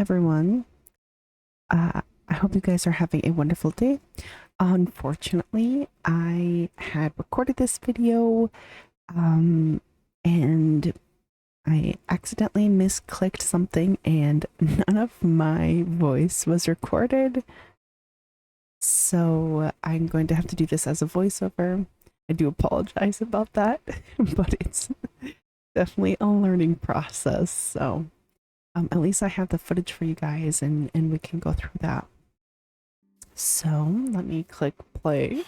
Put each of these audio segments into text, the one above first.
everyone. I hope you guys are having a wonderful day. Unfortunately, I had recorded this video and I accidentally misclicked something and none of my voice was recorded. So I'm going to have to do this as a voiceover. I do apologize about that, but it's definitely a learning process. So at least I have the footage for you guys and we can go through that. So let me click play.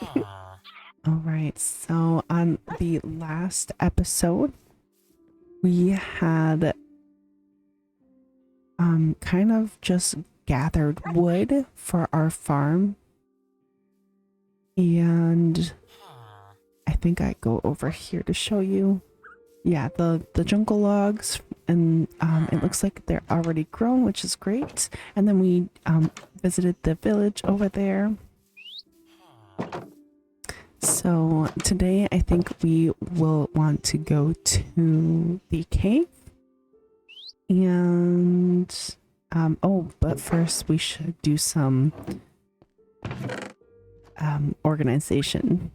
All right, so on the last episode, we had kind of just gathered wood for our farm. And I think I go over here to show you. Yeah, the jungle logs, and it looks like they're already grown, which is great. And then we visited the village over there. So today I think we will want to go to the cave. And oh, but first we should do some organization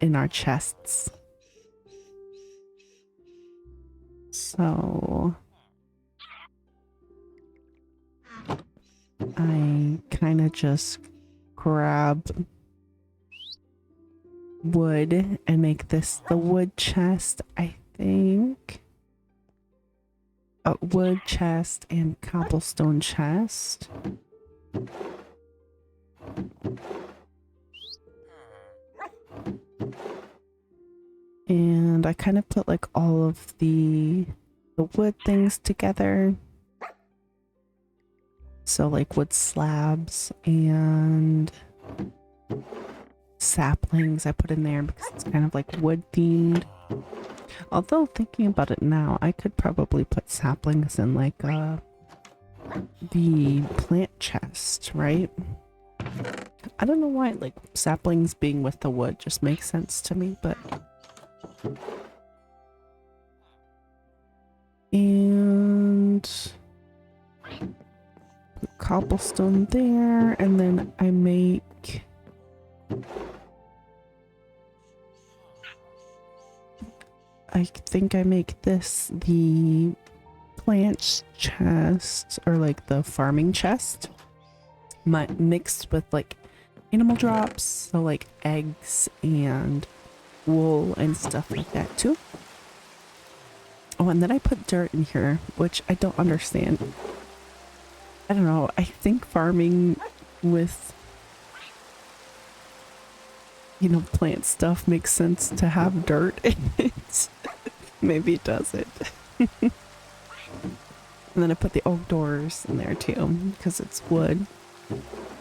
in our chests. So I kind of just grab wood and make this the wood chest, I think. A wood chest and cobblestone chest. And I kind of put like all of the wood things together. So like wood slabs and saplings I put in there because it's kind of like wood themed. Although thinking about it now, I could probably put saplings in like the plant chest, right? I don't know why like saplings being with the wood just makes sense to me, but and put cobblestone there, and then I make I think I make this the plant chest, or like the farming chest, mixed with like animal drops, so like eggs and wool and stuff like that too. Oh, and then I put dirt in here, which I don't understand. I don't know, I think farming with, you know, plant stuff makes sense to have dirt in it. Maybe it doesn't. And then I put the oak doors in there too, because it's wood.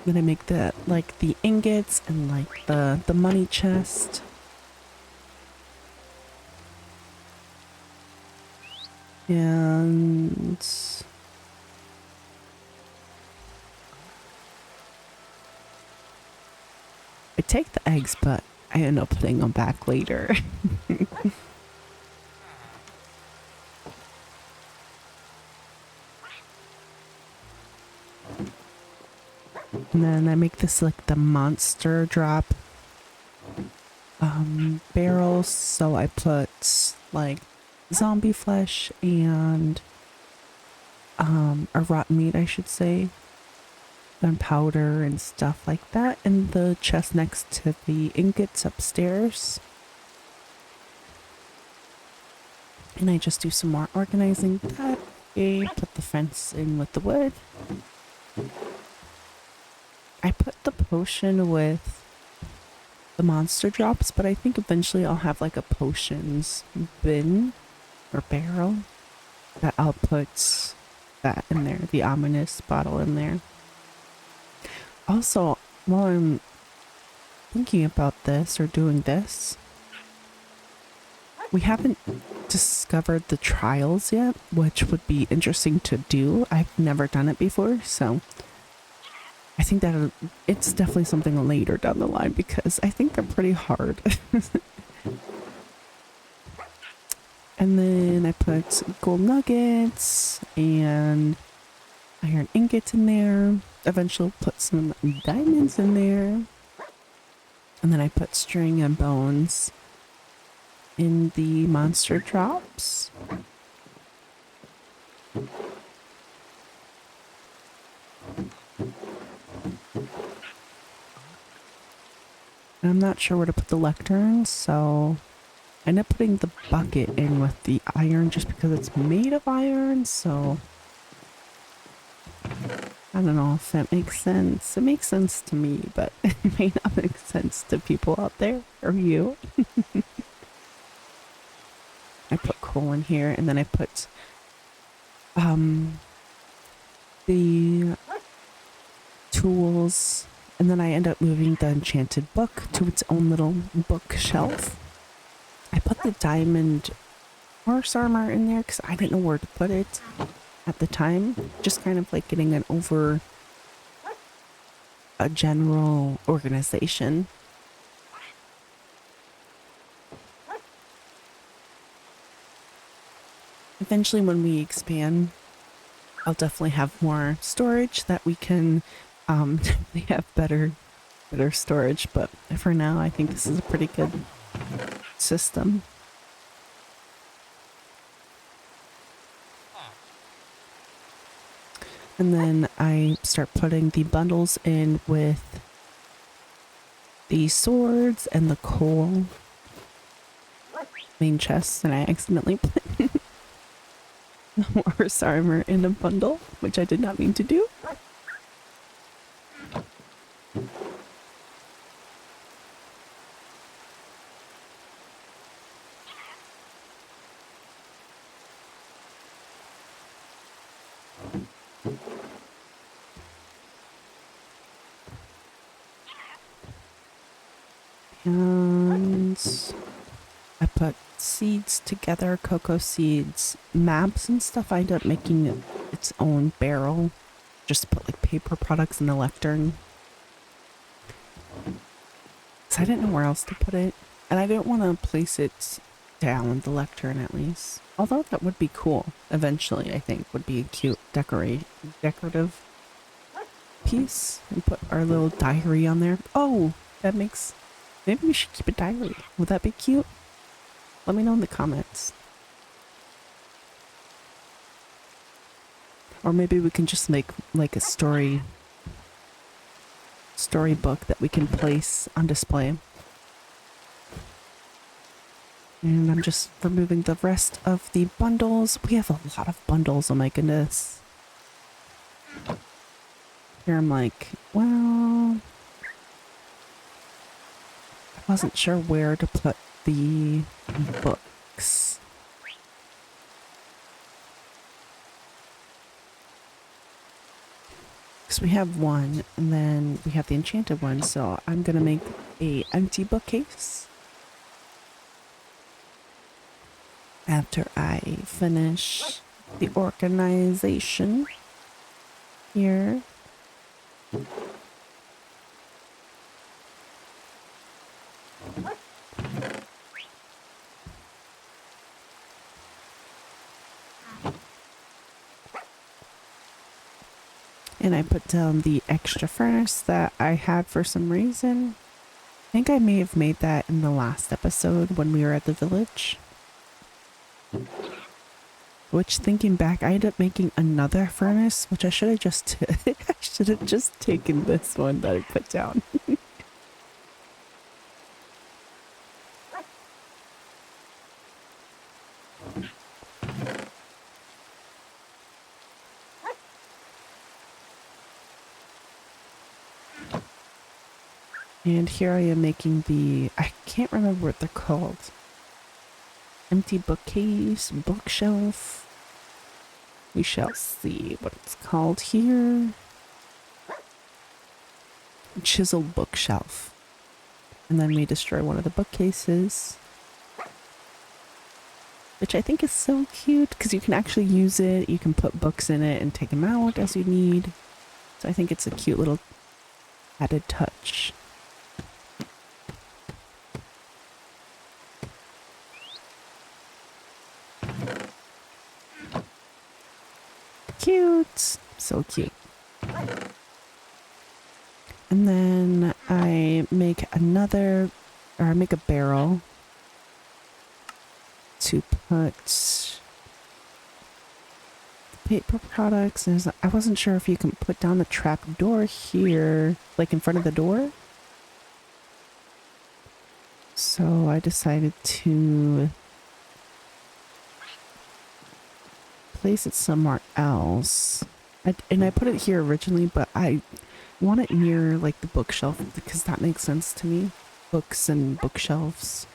Then I make that like the ingots and like the money chest. And I take the eggs, but I end up putting them back later. And then I make this like the monster drop barrels, so I put like zombie flesh and or rotten meat, I should say, gunpowder and stuff like that in the chest next to the ingots upstairs. And I just do some more organizing that. Okay, put the fence in with the wood. I put the potion with the monster drops, but I think eventually I'll have like a potions bin or barrel that I'll put that in there, the ominous bottle in there. Also, while I'm thinking about this or doing this, we haven't discovered the trials yet, which would be interesting to do. I've never done it before, so I think that it's definitely something later down the line because I think they're pretty hard. And then I put gold nuggets and iron ingots in there. Eventually put some diamonds in there. And then I put string and bones in the monster drops. And I'm not sure where to put the lectern, so I end up putting the bucket in with the iron just because it's made of iron, so I don't know if that makes sense. It makes sense to me, but it may not make sense to people out there or you. I put coal in here and then I put the tools, and then I end up moving the enchanted book to its own little bookshelf. I put the diamond horse armor in there because I didn't know where to put it at the time. Just kind of like getting an over a general organization. Eventually when we expand, I'll definitely have more storage that we can definitely have better storage, but for now I think this is a pretty good system. And then I start putting the bundles in with the swords and the coal main chests, and I accidentally put the horse armor in a bundle, which I did not mean to do. And I put seeds together, cocoa seeds, maps and stuff. I ended up making its own barrel just to put like paper products in the lectern. Because I didn't know where else to put it. And I didn't want to place it down the lectern at least. Although that would be cool. Eventually, I think, would be a cute decorative piece. And put our little diary on there. Oh, that makes... Maybe we should keep a diary. Would that be cute? Let me know in the comments. Or maybe we can just make like a storybook that we can place on display. And I'm just removing the rest of the bundles. We have a lot of bundles, oh my goodness. Here I'm like, well... I wasn't sure where to put the books. Because we have one, and then we have the enchanted one, so I'm gonna make a empty bookcase after I finish the organization here. And I put down the extra furnace that I had for some reason. I think I may have made that in the last episode when we were at the village. Which, thinking back, I ended up making another furnace, which I should have just I should have just taken this one that I put down. And here I am making the, I can't remember what they're called. Empty bookcase, bookshelf. We shall see what it's called here. Chiseled bookshelf. And then we destroy one of the bookcases. Which I think is so cute because you can actually use it. You can put books in it and take them out as you need. So I think it's a cute little added touch. Cute. So cute. And then I make another, or I make a barrel to put paper products. And I wasn't sure if you can put down a trap door here, like in front of the door. So I decided to place it somewhere else. And I put it here originally, but I want it near like the bookshelf because that makes sense to me. Books and bookshelves,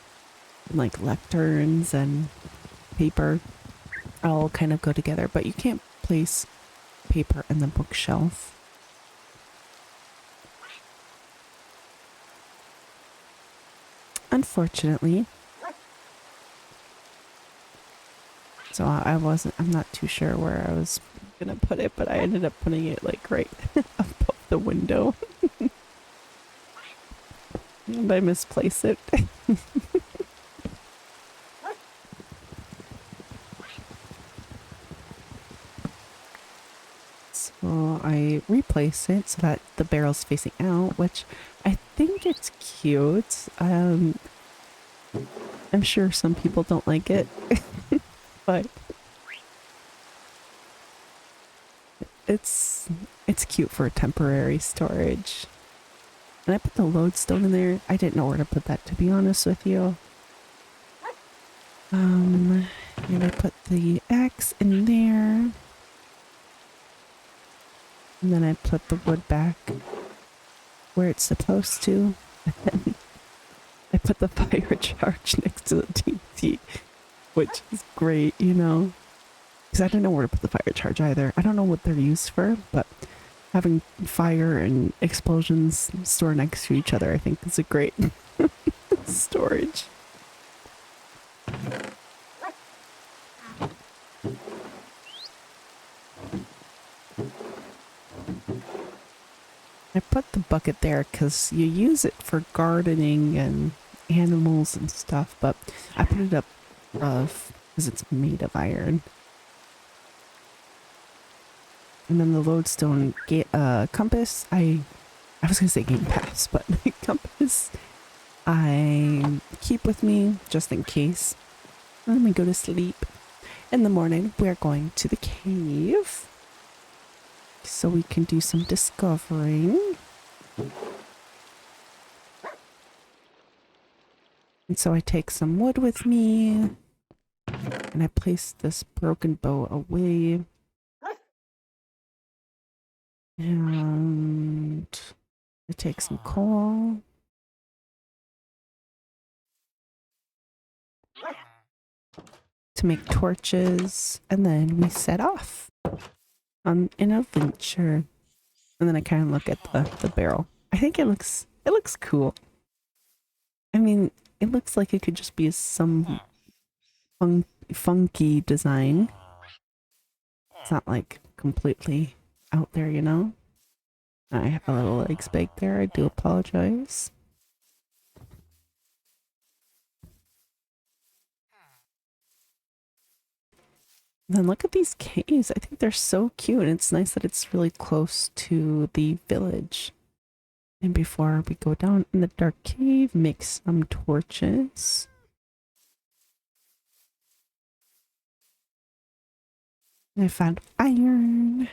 and like lecterns and paper all kind of go together, but you can't place paper in the bookshelf. Unfortunately. So I'm not too sure where I was gonna put it, but I ended up putting it like right above the window. And I misplaced it. So I replace it so that the barrel's facing out, which I think it's cute. I'm sure some people don't like it, but it's cute for temporary storage. And I put the lodestone in there. I didn't know where to put that, to be honest with you. And I put the axe in there. And then I put the wood back where it's supposed to. And then I put the fire charge next to the TNT, which is great, you know. Because I didn't know where to put the fire charge either. I don't know what they're used for, but having fire and explosions stored next to each other, I think is a great storage. I put the bucket there because you use it for gardening and animals and stuff, but I put it up rough because it's made of iron. And then the lodestone compass, I was gonna say game pass, but compass I keep with me just in case. And then we go to sleep. In the morning, we're going to the cave so we can do some discovering. And so I take some wood with me and I place this broken bow away. And I take some coal. To make torches, and then we set off on an adventure. And then I kind of look at the barrel. I think it looks cool. I mean, it looks like it could just be some funky design. It's not like completely out there, you know? I have a little legs baked there. I do apologize. And then look at these caves. I think they're so cute. And it's nice that it's really close to the village. And before we go down in the dark cave, make some torches. And I found iron.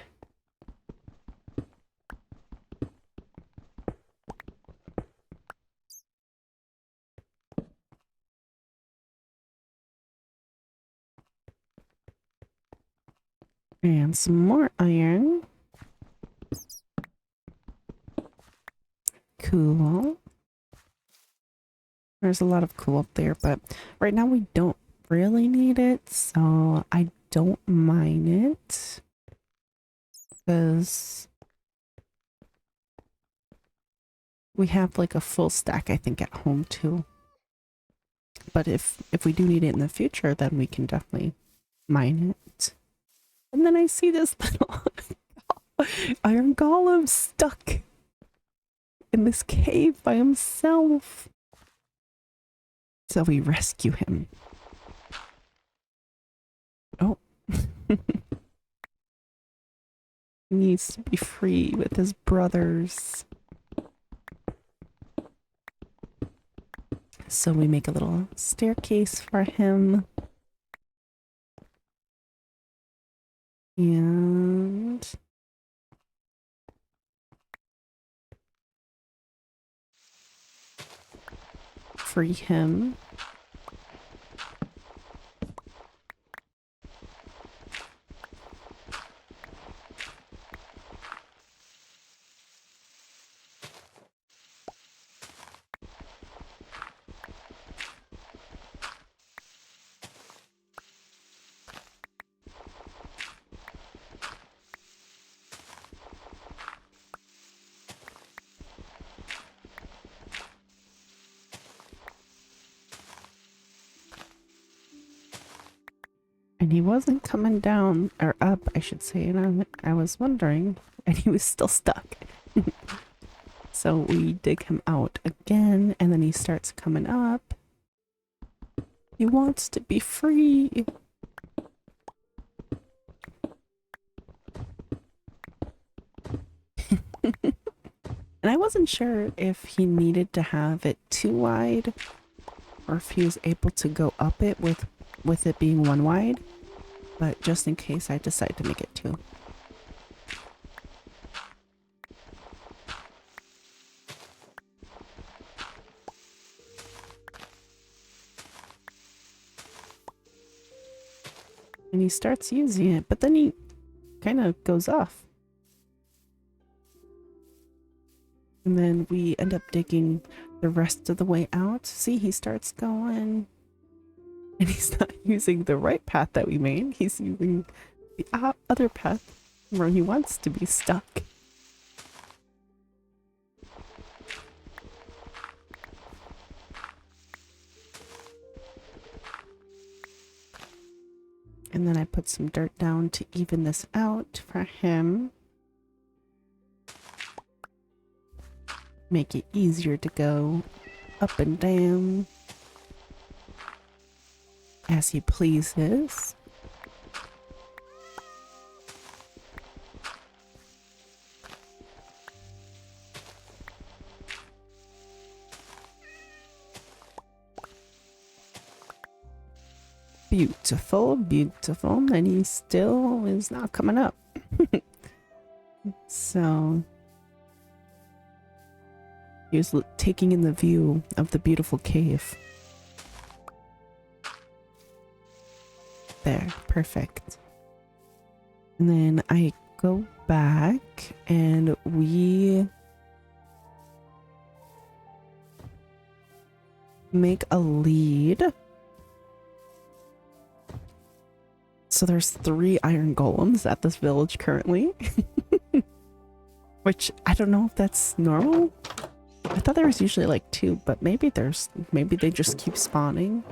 And some more iron. Cool. There's a lot of cool up there, but right now we don't really need it, so I don't mine it. Because we have like a full stack, I think, at home too. But if we do need it in the future, then we can definitely mine it. And then I see this little iron golem stuck in this cave by himself. So we rescue him. Oh. He needs to be free with his brothers. So we make a little staircase for him. And free him. And he wasn't coming down, or up, I should say, and I was wondering, and he was still stuck. So we dig him out again, and then he starts coming up. He wants to be free. And I wasn't sure if he needed to have it too wide, or if he was able to go up it with it being one wide. But just in case, I decided to make it two. And he starts using it, but then he kind of goes off. And then we end up digging the rest of the way out. See, he starts going. And he's not using the right path that we made. He's using the other path where he wants to be stuck. And then I put some dirt down to even this out for him. Make it easier to go up and down as he pleases. Beautiful, beautiful. And he still is not coming up. So he was taking in the view of the beautiful cave. There, perfect. And then I go back and we make a lead. So there's 3 iron golems at this village currently. Which I don't know if that's normal. I thought there was usually like 2, but maybe they just keep spawning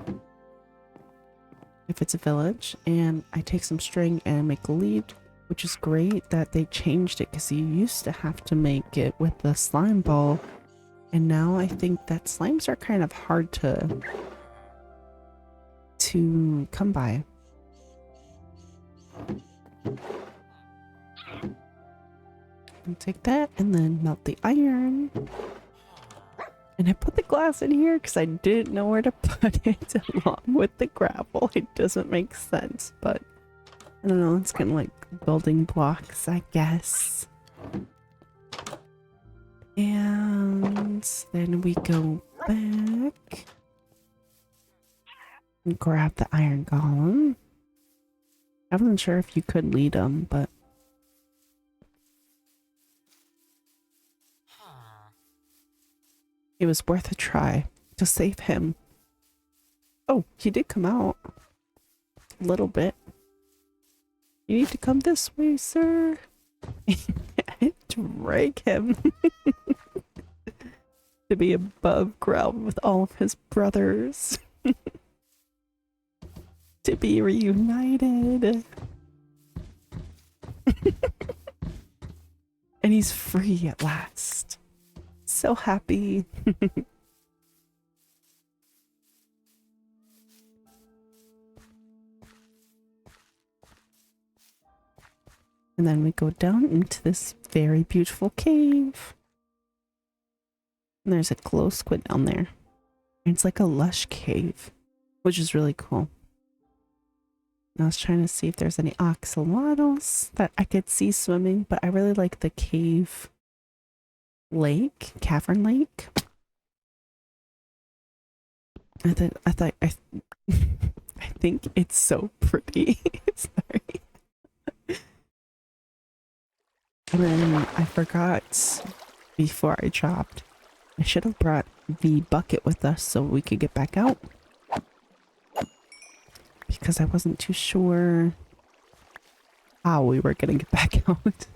if it's a village. And I take some string and make a lead, which is great that they changed it because you used to have to make it with the slime ball. And now I think that slimes are kind of hard to come by. And take that and then melt the iron. And I put the glass in here because I didn't know where to put it along with the gravel. It doesn't make sense, but I don't know. It's kind of like building blocks, I guess. And then we go back and grab the iron golem. I wasn't sure if you could lead them, but it was worth a try to save him. Oh, he did come out a little bit. You need to come this way, sir. Drag him to be above ground with all of his brothers. To be reunited. And he's free at last. So happy. And then we go down into this very beautiful cave. And there's a glow squid down there. It's like a lush cave, which is really cool. I was trying to see if there's any axolotls that I could see swimming, but I really like the cave lake, cavern lake. I think it's so pretty. Sorry. And then I forgot before I dropped. I should have brought the bucket with us so we could get back out. Because I wasn't too sure how we were gonna get back out.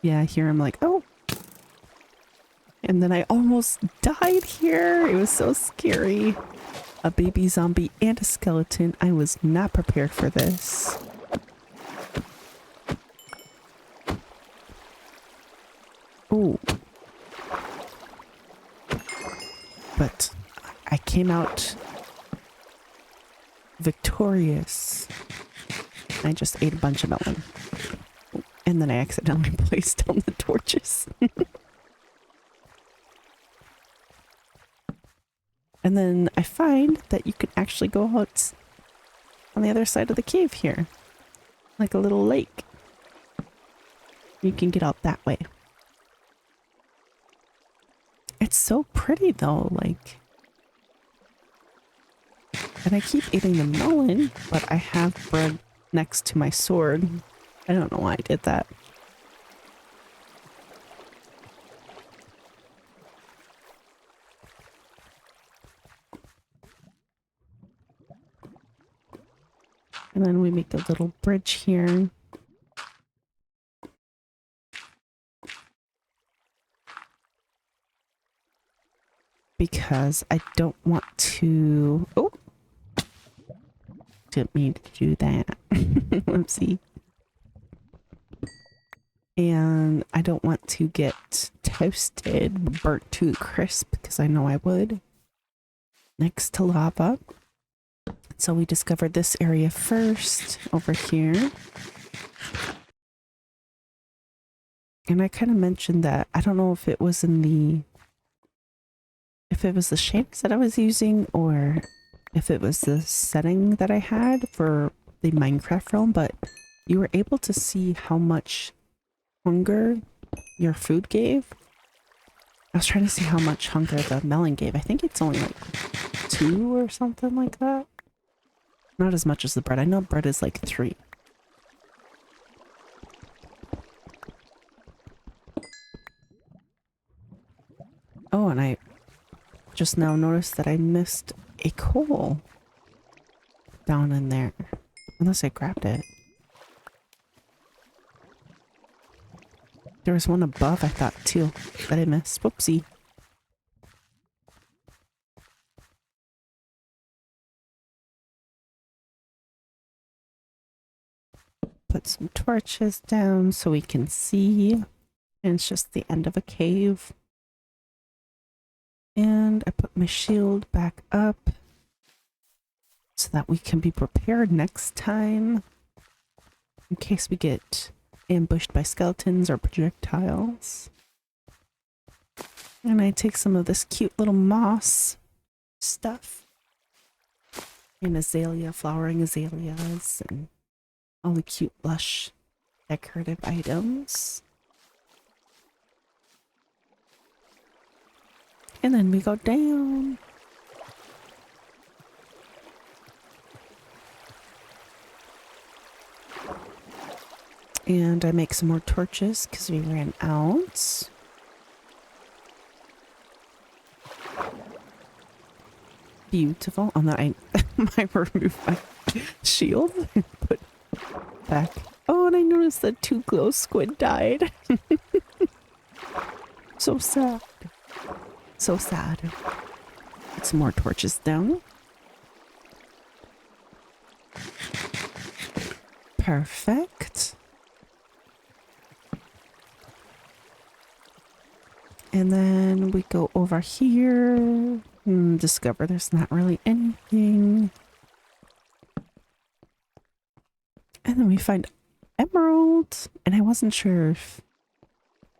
Yeah, here I'm like, oh. And then I almost died here. It was so scary. A baby zombie and a skeleton. I was not prepared for this. Oh. But I came out victorious. I just ate a bunch of melon. And then I accidentally placed down the torches. And then I find that you can actually go out on the other side of the cave here. Like a little lake. You can get out that way. It's so pretty though, like. And I keep eating the melon, but I have bread next to my sword. I don't know why I did that. And then we make a little bridge here. Because I don't want to... Oh! Didn't mean to do that. Whoopsie. And I don't want to get toasted, burnt to crisp, because I know I would. Next to lava. So we discovered this area first, over here. And I kind of mentioned that, I don't know if it was in the... if it was the shapes that I was using, or if it was the setting that I had for the Minecraft realm, but you were able to see how much hunger your food gave. I was trying to see how much hunger the melon gave. I think it's only like 2 or something like that. Not as much as the bread. I know bread is like 3. Oh, and I just now noticed that I missed a coal down in there. Unless I grabbed it. There was one above, I thought, too, that I missed. Whoopsie. Put some torches down so we can see. And it's just the end of a cave. And I put my shield back up so that we can be prepared next time in case we get ambushed by skeletons or projectiles. And I take some of this cute little moss stuff and azalea, flowering azaleas, and all the cute lush decorative items. And then we go down. And I make some more torches because we ran out. Beautiful. Oh no, I removed my shield and put back. Oh, and I noticed that 2 glow squid died. So sad. So sad. Put some more torches down. Perfect. And then we go over here. discover there's not really anything. And then we find emerald, and I wasn't sure if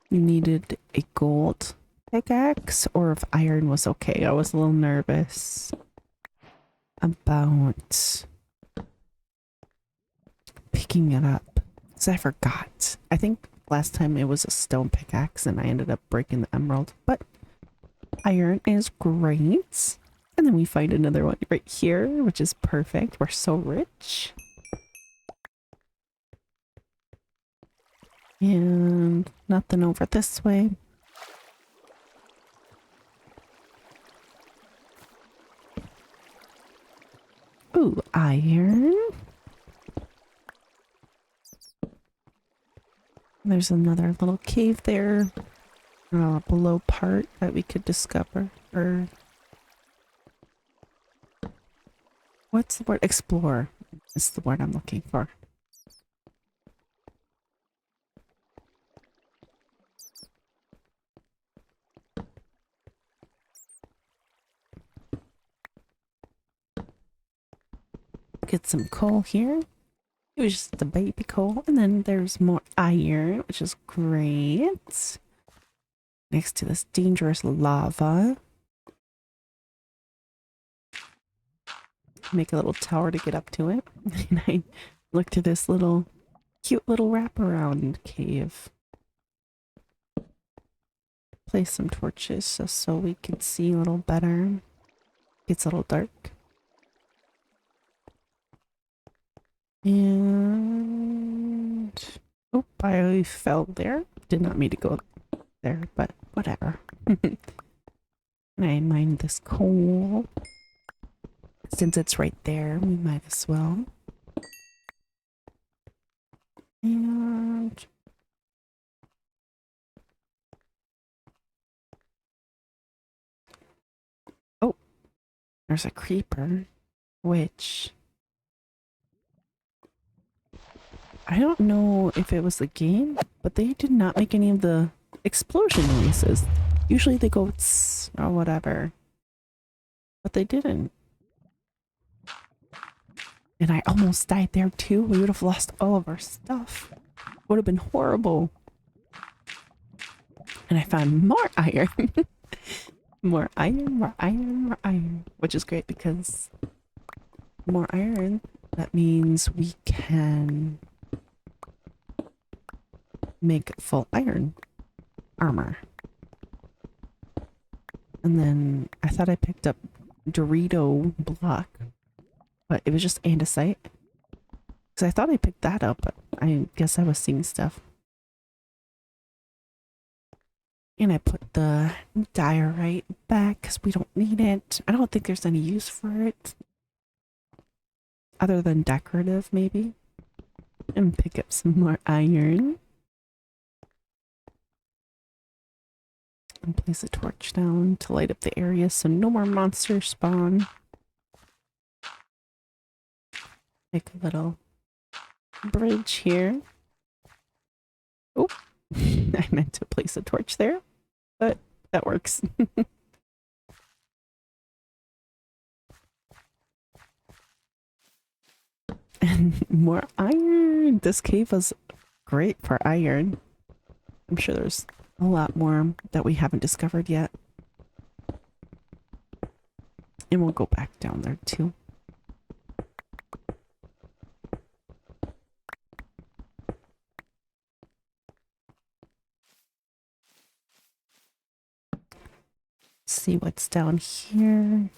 you needed a gold pickaxe or if iron was okay. I was a little nervous about picking it up because I forgot. I think last time it was a stone pickaxe and I ended up breaking the emerald, but iron is great. And then we find another one right here, which is perfect. We're so rich. And nothing over this way. Ooh, iron. There's another little cave there. Below part that we could discover. Or what's the word? Explore is the word I'm looking for. Get some coal here. It was just the baby coal. And then there's more iron, which is great. Next to this dangerous lava. Make a little tower to get up to it. And I look to this little cute little wraparound cave. Place some torches just so we can see a little better. It's a little dark. And oh, I fell there. Did not mean to go there, but whatever. And I mined this coal. Since it's right there, we might as well. And oh, there's a creeper, which I don't know if it was the game, but they did not make any of the explosion noises. Usually they go tss or whatever, but they didn't. And I almost died there too. We would have lost all of our stuff. Would have been horrible. And I found more iron. More iron, more iron, more iron. Which is great because more iron, that means we can make full iron armor. And then I thought I picked up Dorito block, but it was just andesite. Because I thought I picked that up, but I guess I was seeing stuff. And I put the diorite back because we don't need it. I don't think there's any use for it. Other than decorative, maybe. And pick up some more iron. And place a torch down to light up the area so no more monsters spawn. Make a little bridge here. Oh, I meant to place a torch there, but that works. And more iron. This cave was great for iron. I'm sure there's a lot more that we haven't discovered yet. And we'll go back down there too. See what's down here.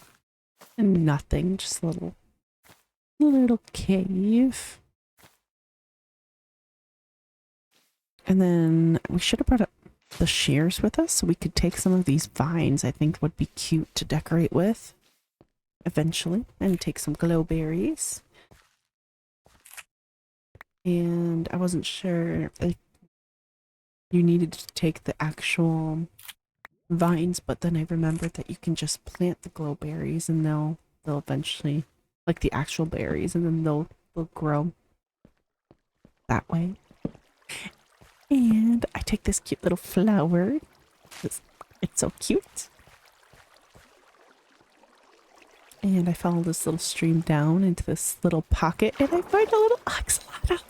And nothing, just a little cave. And then we should have brought up the shears with us so we could take some of these vines. I think would be cute to decorate with eventually, and take some glowberries. And I wasn't sure if you needed to take the actual vines, but then I remembered that you can just plant the glowberries and they'll eventually, like the actual berries, and then they'll grow that way. And I take this cute little flower. It's so cute. And I follow this little stream down into this little pocket and I find a little axolotl.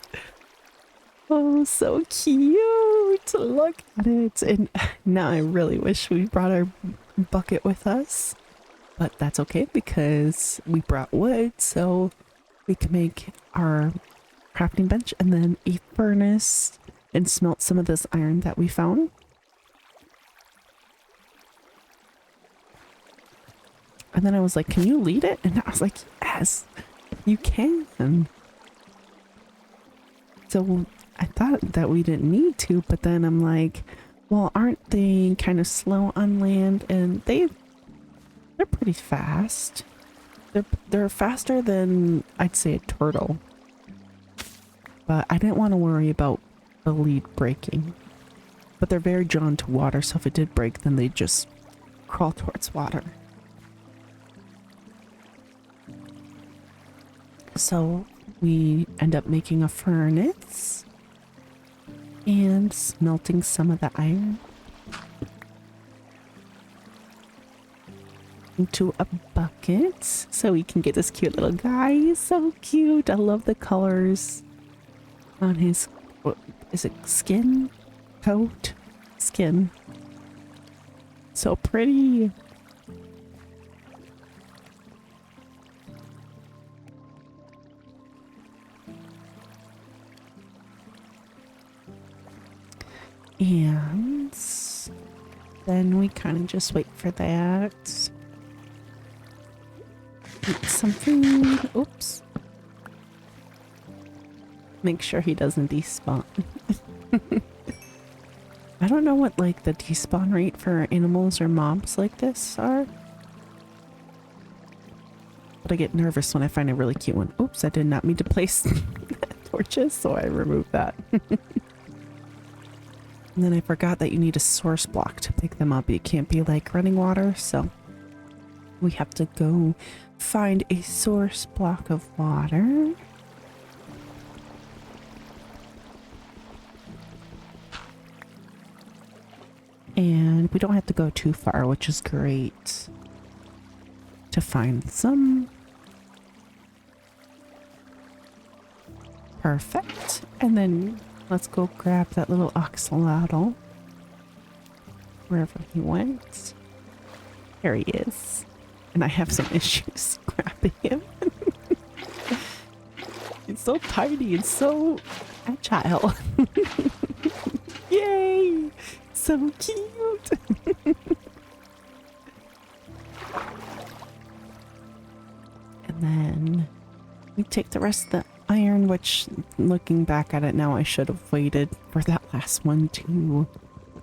Oh, so cute. Look at it. And now I really wish we brought our bucket with us. But that's okay because we brought wood, so we can make our crafting bench and then a furnace and smelt some of this iron that we found. And then I was like, can you lead it? And I was like, yes, you can. So I thought that we didn't need to, but then I'm like, well, aren't they kind of slow on land? And they're pretty fast. They're faster than I'd say a turtle. But I didn't want to worry about the lead breaking. But they're very drawn to water, so if it did break, then they'd just crawl towards water. So we end up making a furnace and smelting some of the iron into a bucket so we can get this cute little guy. He's so cute. I love the colors on his, what is it, skin? Coat? Skin. So pretty. And then we kind of just wait for that. Eat some food. Oops. Make sure he doesn't despawn. I don't know what like the despawn rate for animals or mobs like this are. But I get nervous when I find a really cute one. Oops, I did not mean to place torches, so I removed that. And then I forgot that you need a source block to pick them up. It can't be like running water, so we have to go find a source block of water. And we don't have to go too far, which is great to find some. Perfect. And then let's go grab that little axolotl. Wherever he went. There he is. And I have some issues grabbing him. It's so tiny and so agile. Yay! So cute! And then we take the rest of the iron, which looking back at it now, I should have waited for that last one to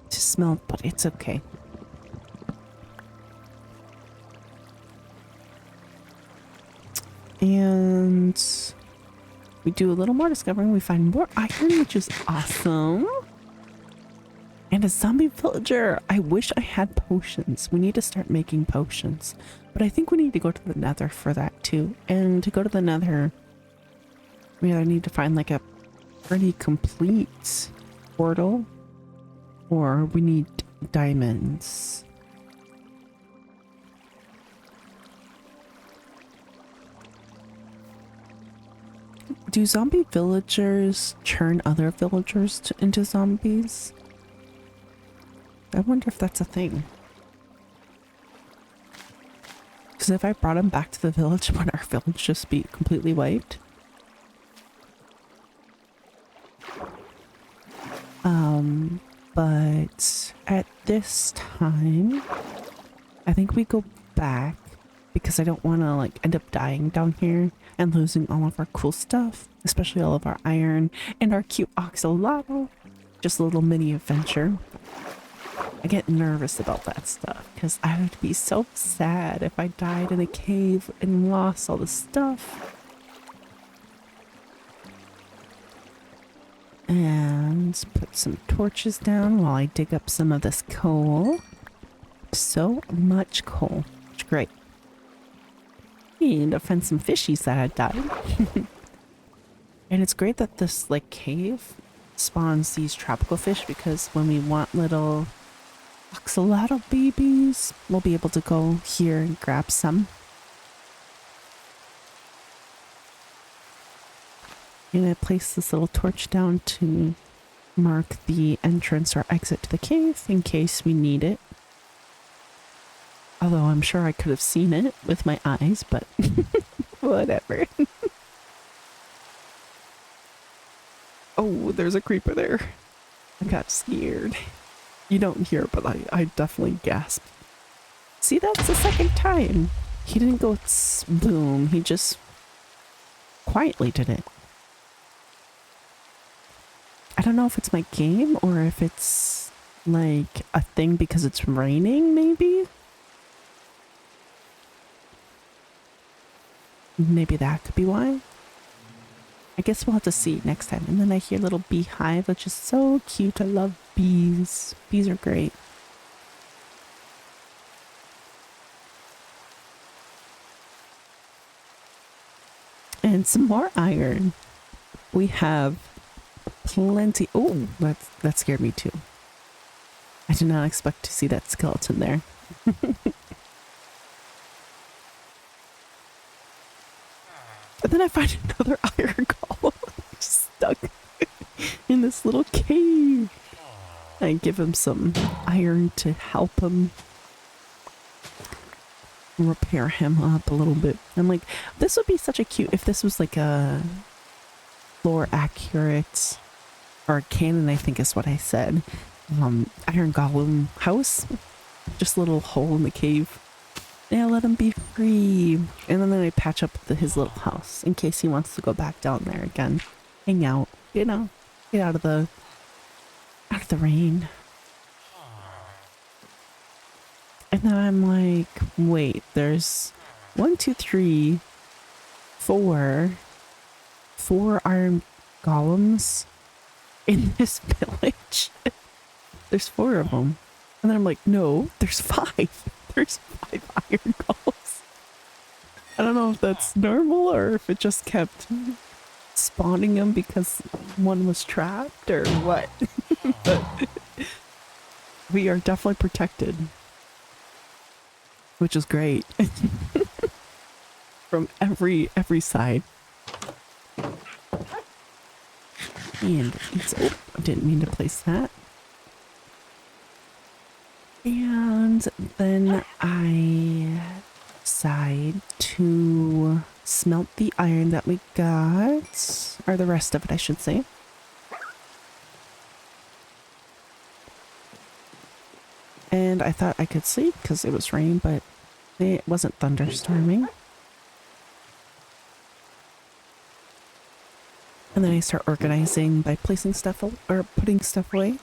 smelt, but it's okay. And we do a little more discovering. We find more iron, which is awesome. And a zombie villager. I wish I had potions. We need to start making potions. But I think we need to go to the nether for that too. And to go to the nether, we either need to find like a pretty complete portal or we need diamonds. Do zombie villagers turn other villagers into zombies? I wonder if that's a thing. Because if I brought them back to the village, would our village just be completely wiped? But at this time, I think we go back because I don't want to like end up dying down here and losing all of our cool stuff, especially all of our iron and our cute axolotl. Just a little mini adventure. I get nervous about that stuff because I would be so sad if I died in a cave and lost all the stuff. And put some torches down while I dig up some of this coal. So much coal. It's great. And I found some fishies that had died. And it's great that this like cave spawns these tropical fish because when we want little axolotl babies, we'll be able to go here and grab some. And I place this little torch down to mark the entrance or exit to the cave in case we need it. Although I'm sure I could have seen it with my eyes, but whatever. Oh, there's a creeper there. I got scared. You don't hear, but I definitely gasped. See, that's the second time. He didn't go boom. He just quietly did it. I don't know if it's my game or if it's like a thing because it's raining, maybe? Maybe that could be why. I guess we'll have to see next time. And then I hear little beehive, which is so cute. I love bees. Bees are great. And some more iron. We have plenty. Oh, that scared me too. I did not expect to see that skeleton there. And then I find another iron golem stuck in this little cave. I give him some iron to help him repair him up a little bit. I'm like, this would be such a cute, if this was like a lore accurate or canon, I think is what I said. Iron golem house, just a little hole in the cave. Yeah, let him be free. And then I patch up his little house in case he wants to go back down there again. Hang out, you know, get out of the rain. And then I'm like, wait, there's 1, 2, 3, 4 iron golems in this village. There's 4 of them. And then I'm like, no, there's 5. There's 5 iron golems. I don't know if that's normal or if it just kept spawning them because one was trapped or what. But we are definitely protected, which is great. From every side. And it's, oh, I didn't mean to place that. And then I decide to smelt the iron that we got, or the rest of it, I should say. And I thought I could sleep because it was rain, but it wasn't thunderstorming. And then I start organizing by placing stuff or putting stuff away.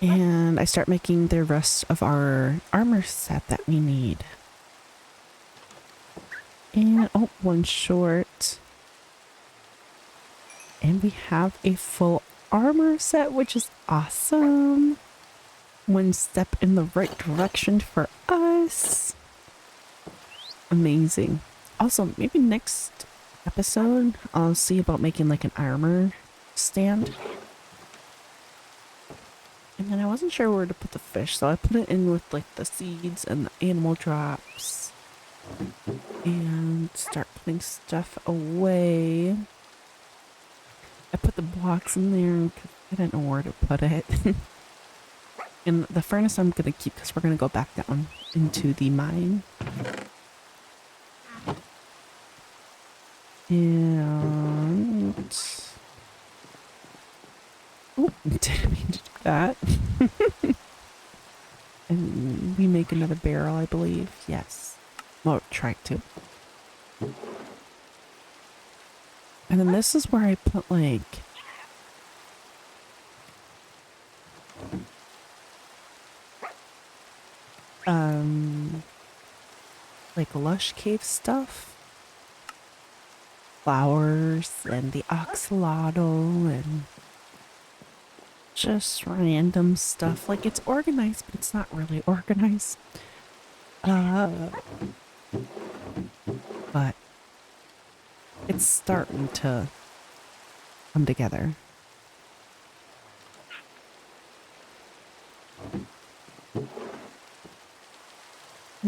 And I start making the rest of our armor set that we need. And, oh, one short. And we have a full armor set, which is awesome. One step in the right direction for us. Amazing. Also, maybe next episode, I'll see about making like an armor stand. And then I wasn't sure where to put the fish, so I put it in with like the seeds and the animal drops. And start putting stuff away. I put the blocks in there because I didn't know where to put it. And the furnace I'm going to keep because we're going to go back down into the mine. And... oh, didn't mean to do that. And we make another barrel, I believe. Yes. Well, try to. And then this is where I put like... like lush cave stuff. Flowers and the axolotl and just random stuff. Like it's organized, but it's not really organized. But it's starting to come together.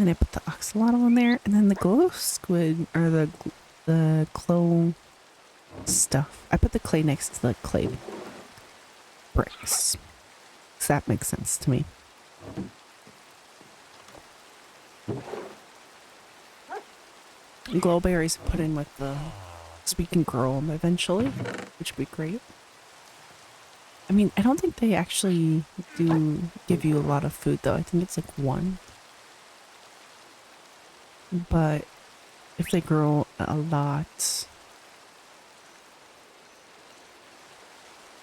then I put the oxalotl in there, and then the glow squid, or the glow stuff. I put the clay next to the clay bricks. Does that make sense to me? Glowberries put in with the, so we can grow them eventually, which would be great. I mean, I don't think they actually do give you a lot of food though. I think it's like one. But if they grow a lot,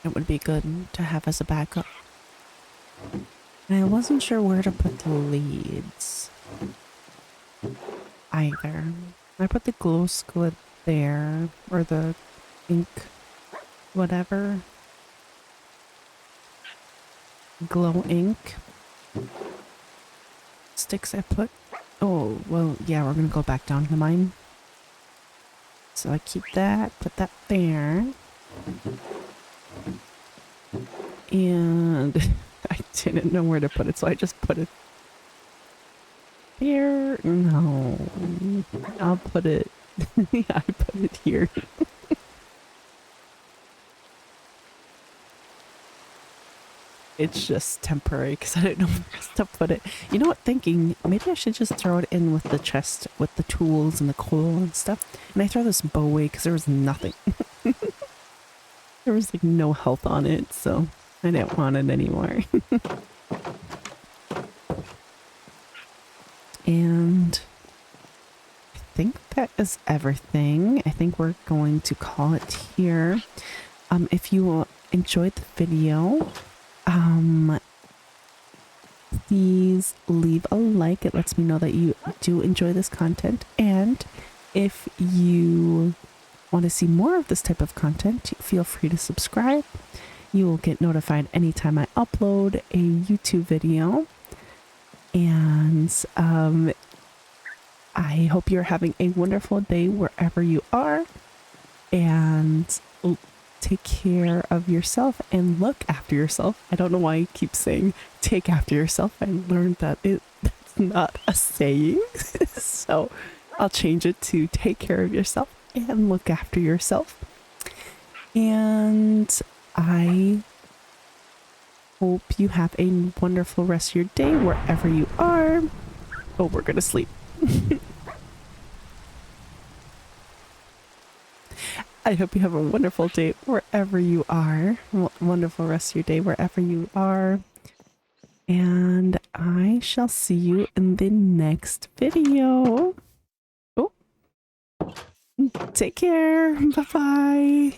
it would be good to have as a backup. And I wasn't sure where to put the leads either. I put the glow squid there, or the ink, whatever. Glow ink sticks I put. Oh, well, yeah, we're gonna go back down to the mine. So I keep that, put that there. And I didn't know where to put it, so I just put it here. No, I'll put it, yeah, I put it here. It's just temporary because I don't know where else to put it. You know what, thinking, maybe I should just throw it in with the chest, with the tools and the coal and stuff. And I throw this bow away because there was nothing. There was like no health on it, so I didn't want it anymore. And I think that is everything. I think we're going to call it here. If you enjoyed the video, please leave a like. It lets me know that you do enjoy this content. And if you want to see more of this type of content, feel free to subscribe. You will get notified anytime I upload a YouTube video. And I hope you're having a wonderful day wherever you are. And take care of yourself and look after yourself. I don't know why I keep saying take after yourself. I learned that that's not a saying. So I'll change it to take care of yourself and look after yourself. And I hope you have a wonderful rest of your day wherever you are. Oh, we're gonna sleep. I hope you have a wonderful day wherever you are. Wonderful rest of your day wherever you are. And I shall see you in the next video. Oh, take care. Bye-bye.